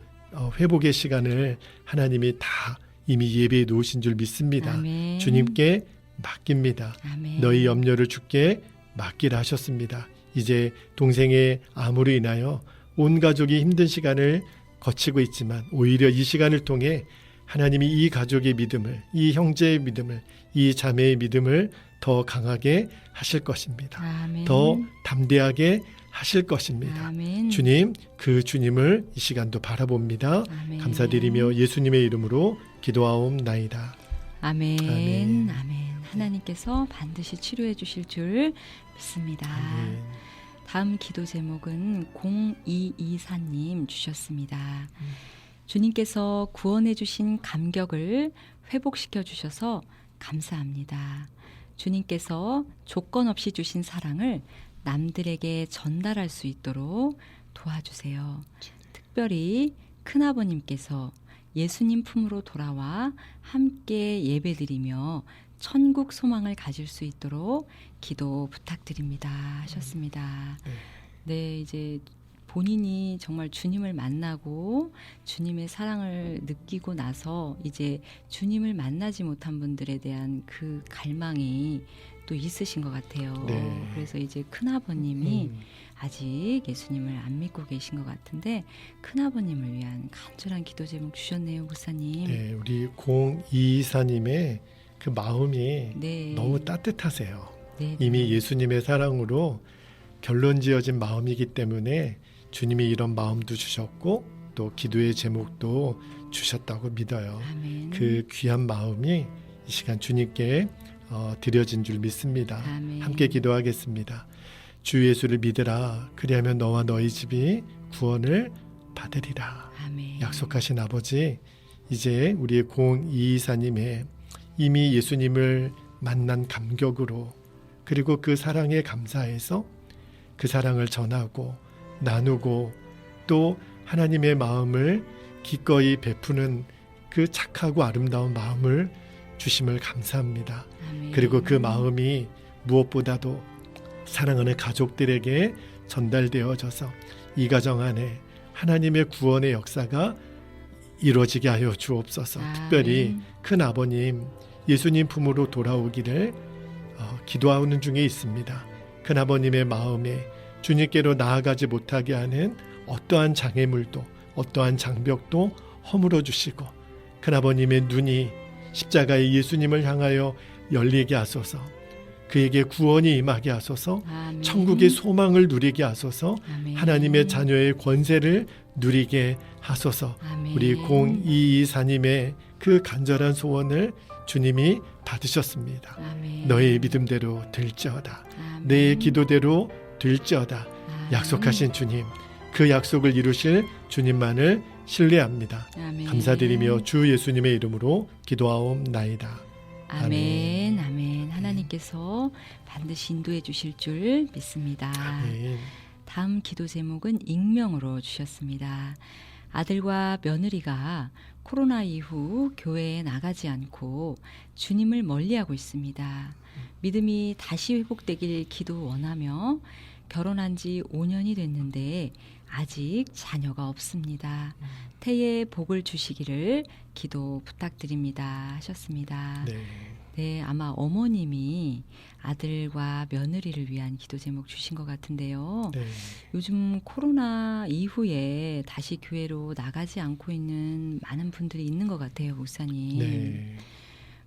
[SPEAKER 2] 회복의 시간을 하나님이 다 이미 예배해 놓으신 줄 믿습니다.
[SPEAKER 1] 아멘.
[SPEAKER 2] 주님께 맡깁니다.
[SPEAKER 1] 아멘.
[SPEAKER 2] 너희 염려를 주께 맡기라 하셨습니다. 이제 동생의 암으로 인하여 온 가족이 힘든 시간을 거치고 있지만 오히려 이 시간을 통해 하나님이 이 가족의 믿음을, 이 형제의 믿음을, 이 자매의 믿음을 더 강하게 하실 것입니다.
[SPEAKER 1] 아멘.
[SPEAKER 2] 더 담대하게 하실 것입니다.
[SPEAKER 1] 아멘.
[SPEAKER 2] 주님, 그 주님을 이 시간도 바라봅니다.
[SPEAKER 1] 아멘.
[SPEAKER 2] 감사드리며 예수님의 이름으로 기도하옵나이다.
[SPEAKER 1] 아멘.
[SPEAKER 2] 아멘.
[SPEAKER 1] 아멘. 하나님께서 반드시 치료해 주실 줄 믿습니다.
[SPEAKER 2] 아멘.
[SPEAKER 1] 다음 기도 제목은 0224님 주셨습니다. 주님께서 구원해 주신 감격을 회복시켜 주셔서 감사합니다. 주님께서 조건 없이 주신 사랑을 남들에게 전달할 수 있도록 도와주세요. 특별히 큰아버님께서 예수님 품으로 돌아와 함께 예배드리며 천국 소망을 가질 수 있도록 기도 부탁드립니다 하셨습니다. 네, 이제 본인이 정말 주님을 만나고 주님의 사랑을 느끼고 나서 이제 주님을 만나지 못한 분들에 대한 그 갈망이 또 있으신 것 같아요.
[SPEAKER 2] 네.
[SPEAKER 1] 그래서 이제 큰아버님이 아직 예수님을 안 믿고 계신 것 같은데 큰아버님을 위한 간절한 기도 제목 주셨네요, 목사님.
[SPEAKER 2] 네, 우리 0224님의 그 마음이
[SPEAKER 1] 네.
[SPEAKER 2] 너무 따뜻하세요.
[SPEAKER 1] 네,
[SPEAKER 2] 이미 예수님의 사랑으로 결론 지어진 마음이기 때문에 주님이 이런 마음도 주셨고 또 기도의 제목도 주셨다고 믿어요.
[SPEAKER 1] 아멘.
[SPEAKER 2] 그 귀한 마음이 이 시간 주님께 드려진 줄 믿습니다.
[SPEAKER 1] 아멘.
[SPEAKER 2] 함께 기도하겠습니다. 주 예수를 믿으라. 그리하면 너와 너희 집이 구원을 받으리라.
[SPEAKER 1] 아멘.
[SPEAKER 2] 약속하신 아버지, 이제 우리의 0224님의 이미 예수님을 만난 감격으로 그리고 그 사랑에 감사해서 그 사랑을 전하고 나누고 또 하나님의 마음을 기꺼이 베푸는 그 착하고 아름다운 마음을 주심을 감사합니다.
[SPEAKER 1] 아멘.
[SPEAKER 2] 그리고 그 마음이 무엇보다도 사랑하는 가족들에게 전달되어져서 이 가정 안에 하나님의 구원의 역사가 이루어지게 하여 주옵소서.
[SPEAKER 1] 아멘.
[SPEAKER 2] 특별히 큰 아버님 예수님 품으로 돌아오기를 기도하는 중에 있습니다. 큰 아버님의 마음에 주님께로 나아가지 못하게 하는 어떠한 장애물도 어떠한 장벽도 허물어 주시고 큰 아버님의 눈이 십자가의 예수님을 향하여 열리게 하소서. 그에게 구원이 임하게 하소서.
[SPEAKER 1] 아멘.
[SPEAKER 2] 천국의 소망을 누리게 하소서.
[SPEAKER 1] 아멘.
[SPEAKER 2] 하나님의 자녀의 권세를 누리게 하소서.
[SPEAKER 1] 아멘.
[SPEAKER 2] 우리 0224님의 그 간절한 소원을 주님이 받으셨습니다.
[SPEAKER 1] 아멘.
[SPEAKER 2] 너의 믿음대로 될지어다.
[SPEAKER 1] 아멘.
[SPEAKER 2] 내 기도대로 될지어다.
[SPEAKER 1] 아멘.
[SPEAKER 2] 약속하신 주님, 그 약속을 이루실 주님만을 신뢰합니다.
[SPEAKER 1] 아멘.
[SPEAKER 2] 감사드리며 주 예수님의 이름으로 기도하옵나이다.
[SPEAKER 1] 아멘. 아멘. 하나님께서 반드시 인도해 주실 줄 믿습니다.
[SPEAKER 2] 아멘.
[SPEAKER 1] 다음 기도 제목은 익명으로 주셨습니다. 아들과 며느리가 코로나 이후 교회에 나가지 않고 주님을 멀리하고 있습니다. 믿음이 다시 회복되길 기도 원하며 결혼한 지 5년이 됐는데 아직 자녀가 없습니다. 태의 복을 주시기를 기도 부탁드립니다 하셨습니다.
[SPEAKER 2] 네.
[SPEAKER 1] 네, 아마 어머님이 아들과 며느리를 위한 기도 제목 주신 것 같은데요.
[SPEAKER 2] 네.
[SPEAKER 1] 요즘 코로나 이후에 다시 교회로 나가지 않고 있는 많은 분들이 있는 것 같아요, 목사님.
[SPEAKER 2] 네.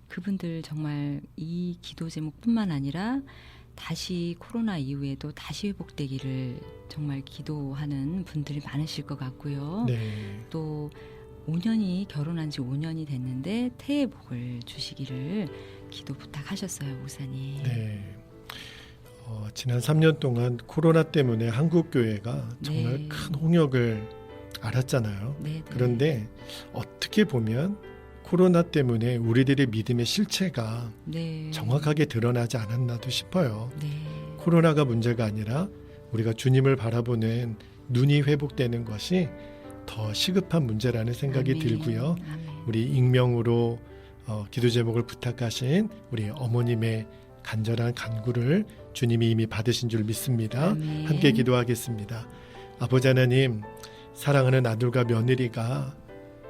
[SPEAKER 1] 그분들 정말 이 기도 제목뿐만 아니라 다시 코로나 이후에도 다시 회복되기를 정말 기도하는 분들이 많으실 것 같고요.
[SPEAKER 2] 네.
[SPEAKER 1] 또 5년이 결혼한 지 5년이 됐는데 태의 복을 주시기를 기도 부탁하셨어요, 목사님.
[SPEAKER 2] 네. 지난 3년 동안 코로나 때문에 한국 교회가 정말
[SPEAKER 1] 네.
[SPEAKER 2] 큰 홍역을 알았잖아요.
[SPEAKER 1] 네, 네.
[SPEAKER 2] 그런데 어떻게 보면 코로나 때문에 우리들의 믿음의 실체가
[SPEAKER 1] 네.
[SPEAKER 2] 정확하게 드러나지 않았나도 싶어요.
[SPEAKER 1] 네.
[SPEAKER 2] 코로나가 문제가 아니라 우리가 주님을 바라보는 눈이 회복되는 것이 더 시급한 문제라는 생각이
[SPEAKER 1] 아멘.
[SPEAKER 2] 들고요.
[SPEAKER 1] 아멘.
[SPEAKER 2] 우리 익명으로 기도 제목을 부탁하신 우리 어머님의 간절한 간구를 주님이 이미 받으신 줄 믿습니다.
[SPEAKER 1] 아멘.
[SPEAKER 2] 함께 기도하겠습니다. 아버지 하나님, 사랑하는 아들과 며느리가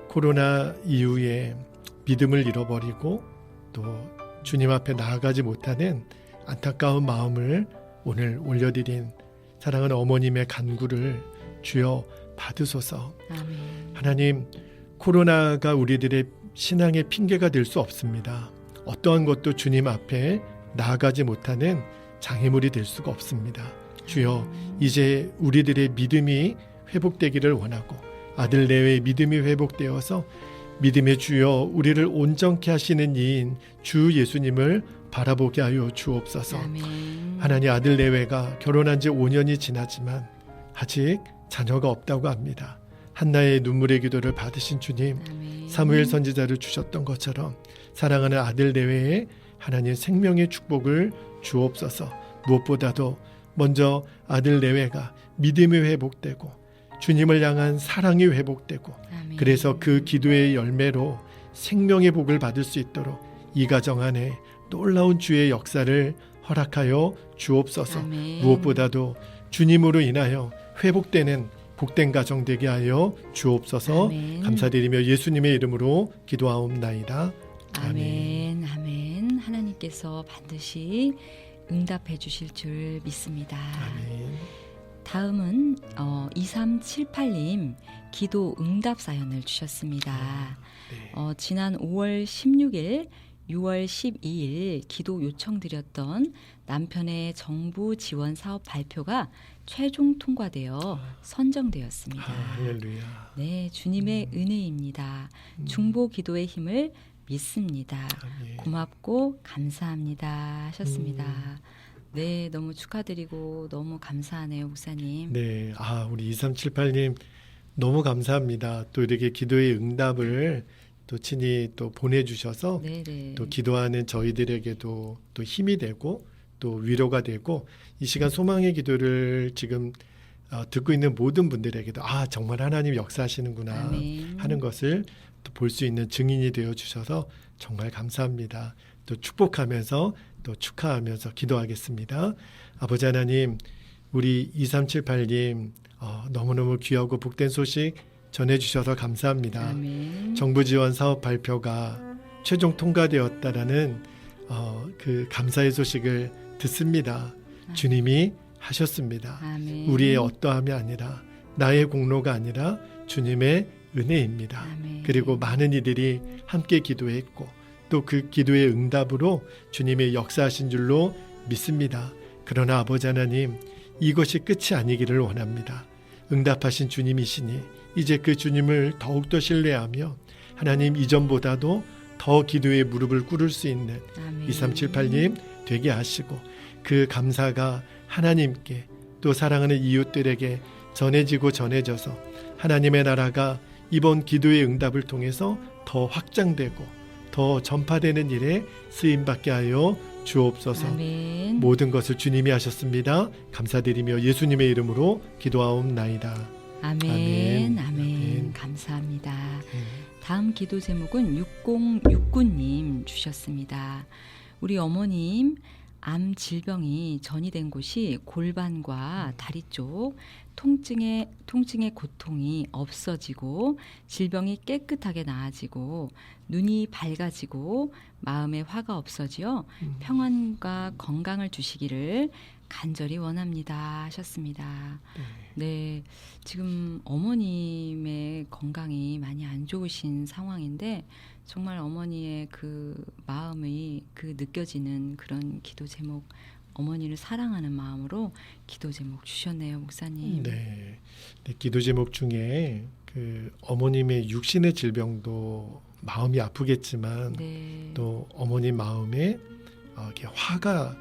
[SPEAKER 2] 코로나 이후에 믿음을 잃어버리고 또 주님 앞에 나아가지 못하는 안타까운 마음을 오늘 올려드린 사랑하는 어머님의 간구를 주여 받으소서.
[SPEAKER 1] 아멘.
[SPEAKER 2] 하나님, 코로나가 우리들의 신앙의 핑계가 될 수 없습니다. 어떠한 것도 주님 앞에 나아가지 못하는 장애물이 될 수가 없습니다. 주여, 이제 우리들의 믿음이 회복되기를 원하고 아들 내외의 믿음이 회복되어서 믿음의 주여 우리를 온전케 하시는 이인 주 예수님을 바라보게 하여 주옵소서.
[SPEAKER 1] 아멘.
[SPEAKER 2] 하나님, 아들 내외가 결혼한 지 5년이 지나지만 아직 자녀가 없다고 합니다. 한나의 눈물의 기도를 받으신 주님,
[SPEAKER 1] 아멘.
[SPEAKER 2] 사무엘 선지자를 주셨던 것처럼 사랑하는 아들 내외에 하나님 생명의 축복을 주옵소서. 무엇보다도 먼저 아들 내외가 믿음이 회복되고 주님을 향한 사랑이 회복되고
[SPEAKER 1] 아멘.
[SPEAKER 2] 그래서 그 기도의 열매로 생명의 복을 받을 수 있도록 이 가정 안에 놀라운 주의 역사를 허락하여 주옵소서.
[SPEAKER 1] 아멘.
[SPEAKER 2] 무엇보다도 주님으로 인하여 회복되는 복된 가정 되게 하여 주옵소서.
[SPEAKER 1] 아멘.
[SPEAKER 2] 감사드리며 예수님의 이름으로 기도하옵나이다.
[SPEAKER 1] 아멘. 아멘. 하나님께서 반드시 응답해 주실 줄 믿습니다.
[SPEAKER 2] 아멘.
[SPEAKER 1] 다음은 2378님 기도 응답 사연을 주셨습니다.
[SPEAKER 2] 네.
[SPEAKER 1] 지난 5월 16일, 6월 12일 기도 요청드렸던 남편의 정부 지원 사업 발표가 최종 통과되어 선정되었습니다.
[SPEAKER 2] 할렐루야.
[SPEAKER 1] 네, 주님의 은혜입니다. 중보 기도의 힘을 믿습니다.
[SPEAKER 2] 아멘.
[SPEAKER 1] 고맙고 감사합니다 하셨습니다. 네, 너무 축하드리고 너무 감사하네요, 목사님.
[SPEAKER 2] 네, 우리 2378님 너무 감사합니다. 또 이렇게 기도의 응답을 또 친히 또 보내주셔서
[SPEAKER 1] 네네.
[SPEAKER 2] 또 기도하는 저희들에게도 또 힘이 되고 또 위로가 되고 이 시간 소망의 기도를 지금 듣고 있는 모든 분들에게도 정말 하나님 역사하시는구나
[SPEAKER 1] 아멘.
[SPEAKER 2] 하는 것을 또 볼 수 있는 증인이 되어 주셔서 정말 감사합니다. 또 축복하면서 또 축하하면서 기도하겠습니다. 아버지 하나님, 우리 2378님 너무너무 귀하고 복된 소식 전해주셔서 감사합니다.
[SPEAKER 1] 아멘.
[SPEAKER 2] 정부 지원 사업 발표가 최종 통과되었다라는 그 감사의 소식을 듣습니다. 주님이 하셨습니다.
[SPEAKER 1] 아멘.
[SPEAKER 2] 우리의 어떠함이 아니라 나의 공로가 아니라 주님의 은혜입니다.
[SPEAKER 1] 아멘.
[SPEAKER 2] 그리고 많은 이들이 함께 기도했고 또 그 기도의 응답으로 주님의 역사하신 줄로 믿습니다. 그러나 아버지 하나님, 이것이 끝이 아니기를 원합니다. 응답하신 주님이시니 이제 그 주님을 더욱더 신뢰하며 하나님 이전보다도 더 기도에 무릎을 꿇을 수 있는
[SPEAKER 1] 아멘.
[SPEAKER 2] 2378님 되게 하시고 그 감사가 하나님께 또 사랑하는 이웃들에게 전해지고 전해져서 하나님의 나라가 이번 기도의 응답을 통해서 더 확장되고 더 전파되는 일에 쓰임받게 하여 주옵소서.
[SPEAKER 1] 아멘.
[SPEAKER 2] 모든 것을 주님이 하셨습니다. 감사드리며 예수님의 이름으로 기도하옵나이다.
[SPEAKER 1] 아멘.
[SPEAKER 2] 아멘.
[SPEAKER 1] 아멘. 감사합니다. 다음 기도 제목은 6069님 주셨습니다. 우리 어머님 암 질병이 전이된 곳이 골반과 다리 쪽 통증의 고통이 없어지고 질병이 깨끗하게 나아지고 눈이 밝아지고 마음의 화가 없어지어 평안과 건강을 주시기를 간절히 원합니다 하셨습니다. 네, 지금 어머님의 건강이 많이 안 좋으신 상황인데 정말 어머니의 그 마음이 그 느껴지는 그런 기도 제목, 어머니를 사랑하는 마음으로 기도 제목 주셨네요, 목사님.
[SPEAKER 2] 네, 기도 제목 중에 그 어머님의 육신의 질병도 마음이 아프겠지만
[SPEAKER 1] 네.
[SPEAKER 2] 또 어머님 마음에 이렇게 화가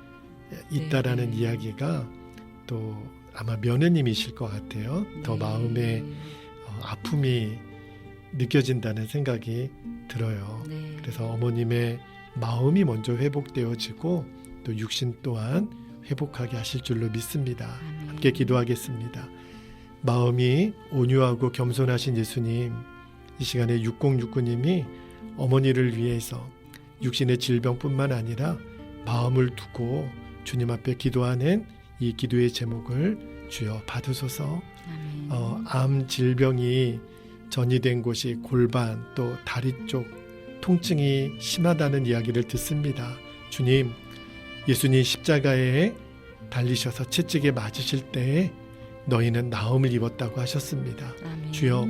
[SPEAKER 2] 있다라는
[SPEAKER 1] 네.
[SPEAKER 2] 이야기가 또 아마 며느님이실 것 같아요. 더
[SPEAKER 1] 네.
[SPEAKER 2] 마음에 아픔이 느껴진다는 생각이 들어요.
[SPEAKER 1] 네.
[SPEAKER 2] 그래서 어머님의 마음이 먼저 회복되어지고 또 육신 또한 회복하게 하실 줄로 믿습니다.
[SPEAKER 1] 아멘.
[SPEAKER 2] 함께 기도하겠습니다. 마음이 온유하고 겸손하신 예수님, 이 시간에 6069님이 어머니를 위해서 육신의 질병뿐만 아니라 마음을 두고 주님 앞에 기도하는 이 기도의 제목을 주여 받으소서.
[SPEAKER 1] 아멘.
[SPEAKER 2] 암 질병이 전이된 곳이 골반 또 다리 쪽 통증이 심하다는 이야기를 듣습니다. 주님, 예수님 십자가에 달리셔서 채찍에 맞으실 때에 너희는 나음을 입었다고 하셨습니다.
[SPEAKER 1] 아멘.
[SPEAKER 2] 주여,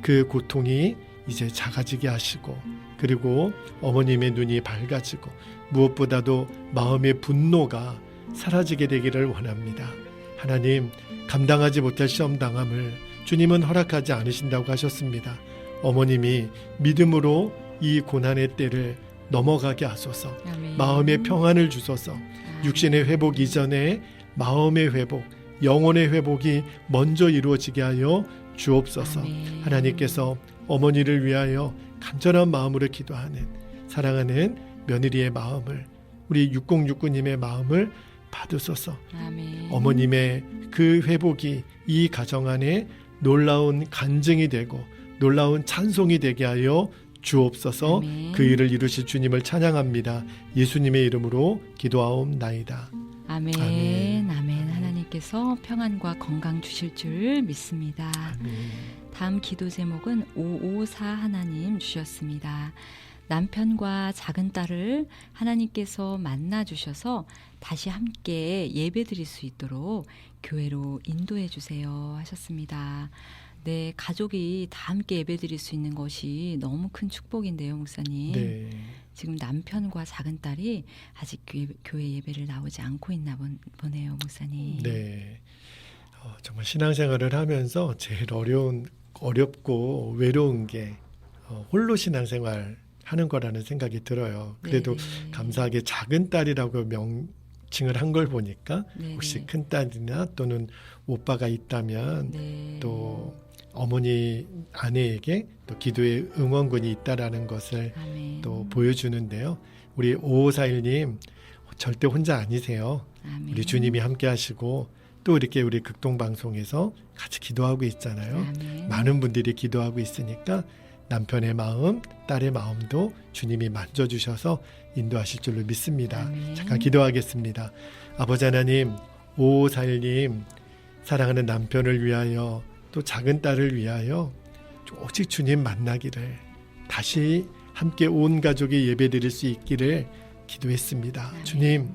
[SPEAKER 2] 그 고통이 이제 작아지게 하시고 그 그리고 어머님의 눈이 밝아지고 무엇보다도 마음의 분노가 사라지게 되기를 원합니다. 하나님, 감당하지 못할 시험당함을 주님은 허락하지 않으신다고 하셨습니다. 어머님이 믿음으로 이 고난의 때를 넘어가게 하소서.
[SPEAKER 1] 아멘.
[SPEAKER 2] 마음의 평안을 주소서. 육신의 회복 이전에 마음의 회복, 영혼의 회복이 먼저 이루어지게 하여 주옵소서.
[SPEAKER 1] 아멘.
[SPEAKER 2] 하나님께서 어머니를 위하여 간절한 마음으로 기도하는 사랑하는 며느리의 마음을, 우리 6069님의 마음을 받으소서.
[SPEAKER 1] 아멘.
[SPEAKER 2] 어머님의 그 회복이 이 가정 안에 놀라운 간증이 되고 놀라운 찬송이 되게 하여 주옵소서.
[SPEAKER 1] 아멘.
[SPEAKER 2] 그 일을 이루실 주님을 찬양합니다. 예수님의 이름으로 기도하옵나이다.
[SPEAKER 1] 아멘.
[SPEAKER 2] 아멘.
[SPEAKER 1] 아멘. 하나님께서 평안과 건강 주실 줄 믿습니다.
[SPEAKER 2] 아멘.
[SPEAKER 1] 다음 기도 제목은 554 하나님 주셨습니다. 남편과 작은 딸을 하나님께서 만나 주셔서 다시 함께 예배 드릴 수 있도록 교회로 인도해 주세요 하셨습니다. 네, 가족이 다 함께 예배 드릴 수 있는 것이 너무 큰 축복인데요, 목사님.
[SPEAKER 2] 네.
[SPEAKER 1] 지금 남편과 작은 딸이 아직 교회 예배를 나오지 않고 있나 보네요, 목사님.
[SPEAKER 2] 네. 정말 신앙생활을 하면서 제일 어렵고 외로운 게 홀로 신앙생활 하는 거라는 생각이 들어요. 그래도
[SPEAKER 1] 네네.
[SPEAKER 2] 감사하게 작은 딸이라고 명칭을 한 걸 보니까
[SPEAKER 1] 네네.
[SPEAKER 2] 혹시 큰 딸이나 또는 오빠가 있다면
[SPEAKER 1] 네.
[SPEAKER 2] 또 어머니 아내에게 또 기도의 응원군이 있다라는 것을
[SPEAKER 1] 아멘.
[SPEAKER 2] 또 보여주는데요. 우리 5541님 절대 혼자 아니세요.
[SPEAKER 1] 아멘.
[SPEAKER 2] 우리 주님이 함께 하시고 또 이렇게 우리 극동방송에서 같이 기도하고 있잖아요.
[SPEAKER 1] 아멘.
[SPEAKER 2] 많은 분들이 기도하고 있으니까 남편의 마음, 딸의 마음도 주님이 만져주셔서 인도하실 줄로 믿습니다.
[SPEAKER 1] 아멘.
[SPEAKER 2] 잠깐 기도하겠습니다. 아버지 하나님, 5541님 사랑하는 남편을 위하여 또 작은 딸을 위하여 오직 주님 만나기를, 다시 함께 온 가족이 예배드릴 수 있기를 기도했습니다.
[SPEAKER 1] 아멘.
[SPEAKER 2] 주님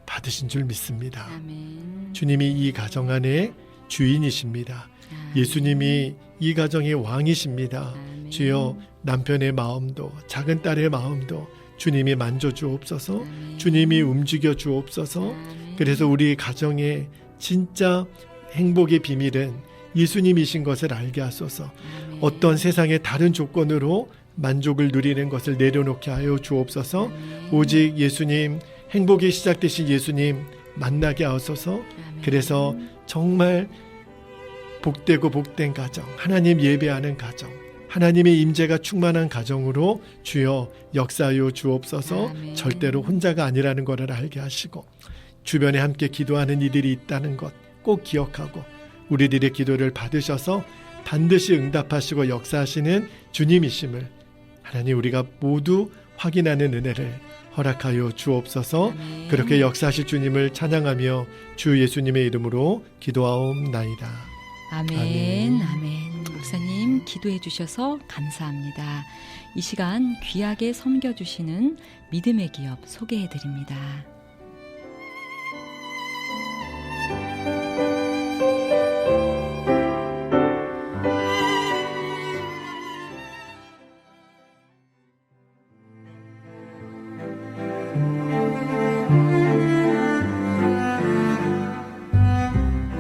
[SPEAKER 2] 받으신 줄 믿습니다.
[SPEAKER 1] 아멘.
[SPEAKER 2] 주님이 이 가정 안에 주인이십니다.
[SPEAKER 1] 아멘.
[SPEAKER 2] 예수님이 이 가정의 왕이십니다.
[SPEAKER 1] 아멘.
[SPEAKER 2] 주여 남편의 마음도 작은 딸의 마음도 주님이 만져주옵소서.
[SPEAKER 1] 아멘.
[SPEAKER 2] 주님이 움직여 주옵소서.
[SPEAKER 1] 아멘.
[SPEAKER 2] 그래서 우리 가정의 진짜 행복의 비밀은 예수님이신 것을 알게 하소서.
[SPEAKER 1] 아멘.
[SPEAKER 2] 어떤 세상의 다른 조건으로 만족을 누리는 것을 내려놓게 하여 주옵소서.
[SPEAKER 1] 아멘.
[SPEAKER 2] 오직 예수님, 행복이 시작되신 예수님 만나게 하소서.
[SPEAKER 1] 아멘.
[SPEAKER 2] 그래서 정말 복되고 복된 가정, 하나님 예배하는 가정, 하나님의 임재가 충만한 가정으로 주여 역사하여 주옵소서.
[SPEAKER 1] 아멘.
[SPEAKER 2] 절대로 혼자가 아니라는 것을 알게 하시고 주변에 함께 기도하는 이들이 있다는 것 꼭 기억하고 우리들의 기도를 받으셔서 반드시 응답하시고 역사하시는 주님이심을 하나님 우리가 모두 확인하는 은혜를 허락하여 주옵소서.
[SPEAKER 1] 아멘.
[SPEAKER 2] 그렇게 역사하실 주님을 찬양하며 주 예수님의 이름으로 기도하옵나이다.
[SPEAKER 1] 아멘.
[SPEAKER 2] 아멘.
[SPEAKER 1] 아멘. 목사님 기도해 주셔서 감사합니다. 이 시간 귀하게 섬겨주시는 믿음의 기업 소개해 드립니다.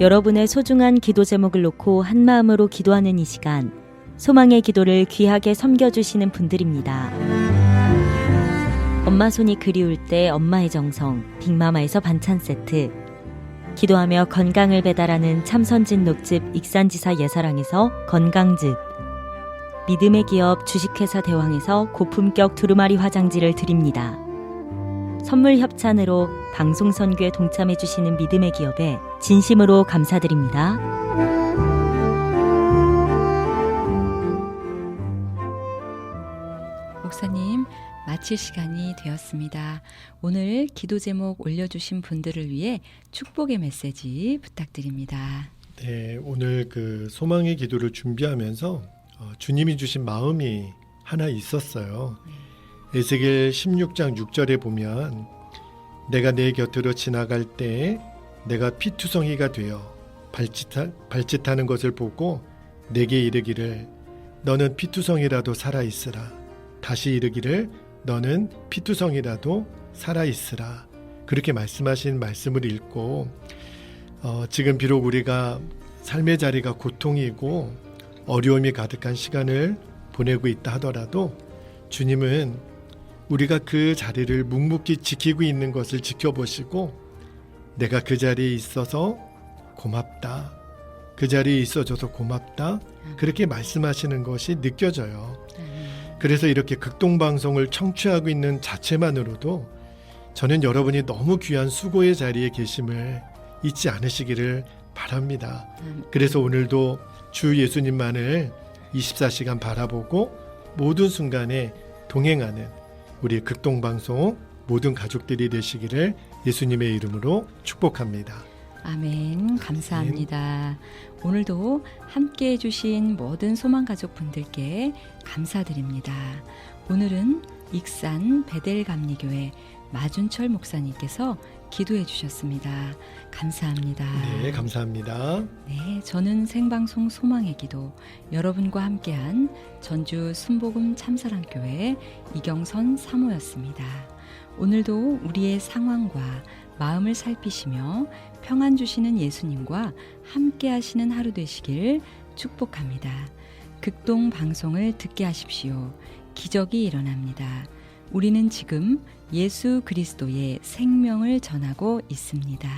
[SPEAKER 3] 여러분의 소중한 기도 제목을 놓고 한마음으로 기도하는 이 시간, 소망의 기도를 귀하게 섬겨주시는 분들입니다. 엄마 손이 그리울 때 엄마의 정성, 빅마마에서 반찬 세트, 기도하며 건강을 배달하는 참선진 녹즙 익산지사 예사랑에서 건강즙, 믿음의 기업 주식회사 대왕에서 고품격 두루마리 화장지를 드립니다. 선물 협찬으로 방송 선교에 동참해 주시는 믿음의 기업에 진심으로 감사드립니다.
[SPEAKER 1] 목사님 마칠 시간이 되었습니다. 오늘 기도 제목 올려주신 분들을 위해 축복의 메시지 부탁드립니다.
[SPEAKER 2] 네, 오늘 그 소망의 기도를 준비하면서 주님이 주신 마음이 하나 있었어요. 에스겔 16장 6절에 보면 내가 내 곁으로 지나갈 때 내가 피투성이가 되어 발짓하는 것을 보고 내게 이르기를 너는 피투성이라도 살아있으라. 다시 이르기를 너는 피투성이라도 살아있으라. 그렇게 말씀하신 말씀을 읽고 지금 비록 우리가 삶의 자리가 고통이고 어려움이 가득한 시간을 보내고 있다 하더라도 주님은 우리가 그 자리를 묵묵히 지키고 있는 것을 지켜보시고 내가 그 자리에 있어서 고맙다. 그 자리에 있어줘서 고맙다. 그렇게 말씀하시는 것이 느껴져요. 그래서 이렇게 극동방송을 청취하고 있는 자체만으로도 저는 여러분이 너무 귀한 수고의 자리에 계심을 잊지 않으시기를 바랍니다. 그래서 오늘도 주 예수님만을 24시간 바라보고 모든 순간에 동행하는 우리 극동방송 모든 가족들이 되시기를 예수님의 이름으로 축복합니다.
[SPEAKER 1] 아멘. 감사합니다. 오늘도 함께 해주신 모든 소망가족 분들께 감사드립니다. 오늘은 익산 베델감리교회 마준철 목사님께서 기도해 주셨습니다. 감사합니다.
[SPEAKER 2] 네, 감사합니다.
[SPEAKER 1] 네, 저는 생방송 소망의 기도 여러분과 함께한 전주 순복음 참사랑교회 이경선 사모였습니다. 오늘도 우리의 상황과 마음을 살피시며 평안 주시는 예수님과 함께 하시는 하루 되시길 축복합니다. 극동 방송을 듣게 하십시오. 기적이 일어납니다. 우리는 지금 예수 그리스도의 생명을 전하고 있습니다.